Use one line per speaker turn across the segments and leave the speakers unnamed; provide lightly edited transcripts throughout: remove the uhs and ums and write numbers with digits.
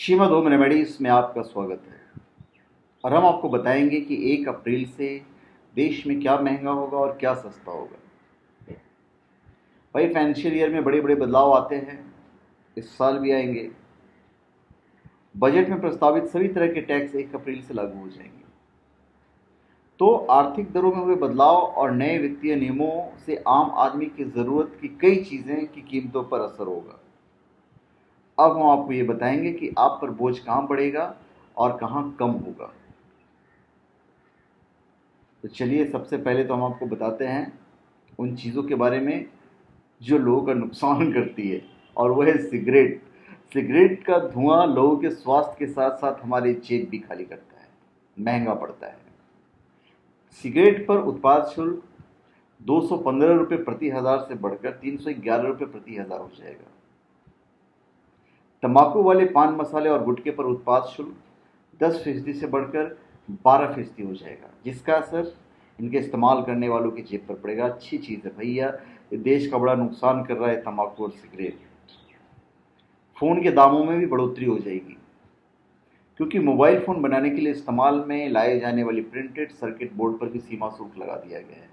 Shrimad home remedies में आपका स्वागत है। और हम आपको बताएंगे कि 1 अप्रैल से देश में क्या महंगा होगा और क्या सस्ता होगा। भाई फाइनेंशियल ईयर में बड़े बड़े बदलाव आते हैं, इस साल भी आएंगे। बजट में प्रस्तावित सभी तरह के टैक्स 1 अप्रैल से लागू हो जाएंगे। तो आर्थिक दरों में हुए बदलाव और नए वित्तीय नियमों से आम आदमी की ज़रूरत की कई चीज़ें की कीमतों पर असर होगा। अब हम आपको ये बताएंगे कि आप पर बोझ कहाँ बढ़ेगा और कहाँ कम होगा। तो चलिए, सबसे पहले तो हम आपको बताते हैं उन चीज़ों के बारे में जो लोगों का नुकसान करती है, और वह है सिगरेट। सिगरेट का धुआं लोगों के स्वास्थ्य के साथ साथ हमारे जेब भी खाली करता है, महंगा पड़ता है। सिगरेट पर उत्पाद शुल्क 215 रुपये प्रति हजार से बढ़कर 311 रुपये प्रति हजार हो जाएगा। तंबाकू वाले पान मसाले और गुटखे पर उत्पाद शुल्क 10% से बढ़कर 12% हो जाएगा, जिसका असर इनके इस्तेमाल करने वालों की जेब पर पड़ेगा। अच्छी चीज़ है भैया, ये देश का बड़ा नुकसान कर रहा है तंबाकू और सिगरेट। फ़ोन के दामों में भी बढ़ोतरी हो जाएगी, क्योंकि मोबाइल फ़ोन बनाने के लिए इस्तेमाल में लाए जाने वाली प्रिंटेड सर्किट बोर्ड पर भी सीमा शुल्क लगा दिया गया है।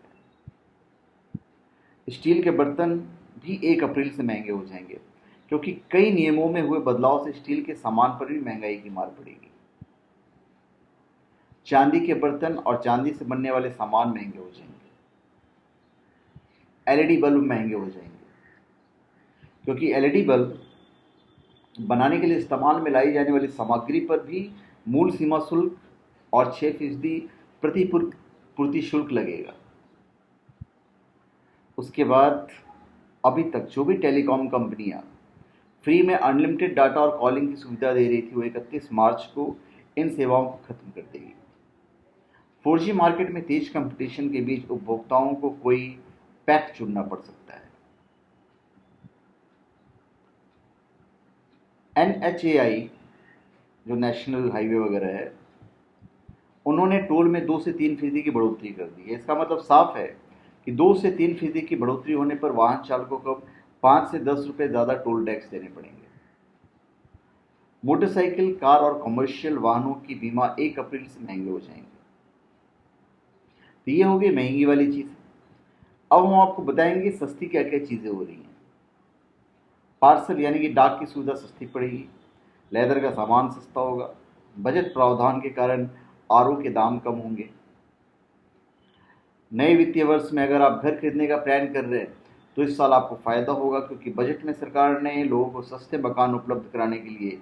स्टील के बर्तन भी 1 अप्रैल से महंगे हो जाएंगे, क्योंकि कई नियमों में हुए बदलाव से स्टील के सामान पर भी महंगाई की मार पड़ेगी। चांदी के बर्तन और चांदी से बनने वाले सामान महंगे हो जाएंगे। एलईडी बल्ब महंगे हो जाएंगे, क्योंकि एलईडी बल्ब बनाने के लिए इस्तेमाल में लाई जाने वाली सामग्री पर भी मूल सीमा शुल्क और 6% प्रतिपूर्ति शुल्क लगेगा। उसके बाद अभी तक जो भी टेलीकॉम कंपनियां फ्री में अनलिमिटेड डाटा और कॉलिंग की सुविधा दे रही थी, वो 31 मार्च को इन सेवाओं को खत्म कर देगी। 4G मार्केट में तेज कंपटीशन के बीच उपभोक्ताओं को कोई पैक चुनना पड़ सकता है। NHAI, जो नेशनल हाईवे वगैरह है, उन्होंने टोल में 2 से 3% की बढ़ोतरी कर दी है। इसका मतलब साफ है कि 2 से 3% की बढ़ोतरी होने पर वाहन चालकों को 5 से 10 रुपये ज़्यादा टोल टैक्स देने पड़ेंगे। मोटरसाइकिल, कार और कमर्शियल वाहनों की बीमा 1 अप्रैल से महंगे हो जाएंगे। तो ये हो गई महंगी वाली चीज़। अब हम आपको बताएंगे सस्ती क्या क्या चीज़ें हो रही हैं। पार्सल यानी कि डाक की सुविधा सस्ती पड़ेगी। लेदर का सामान सस्ता होगा। बजट प्रावधान के कारण आरओ के दाम कम होंगे। नए वित्तीय वर्ष में अगर आप घर खरीदने का प्लान कर रहे हैं तो इस साल आपको फ़ायदा होगा, क्योंकि बजट में सरकार ने लोगों को सस्ते मकान उपलब्ध कराने के लिए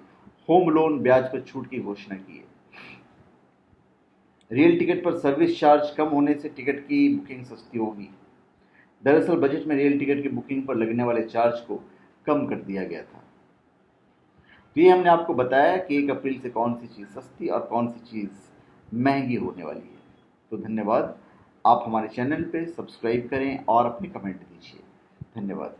होम लोन ब्याज पर छूट की घोषणा की है। रेल टिकट पर सर्विस चार्ज कम होने से टिकट की बुकिंग सस्ती होगी। दरअसल बजट में रेल टिकट की बुकिंग पर लगने वाले चार्ज को कम कर दिया गया था। तो ये हमने आपको बताया कि 1 अप्रैल से कौन सी चीज़ सस्ती और कौन सी चीज़ महंगी होने वाली है। तो धन्यवाद। आप हमारे चैनल पे सब्सक्राइब करें और अपने कमेंट दीजिए। धन्यवाद।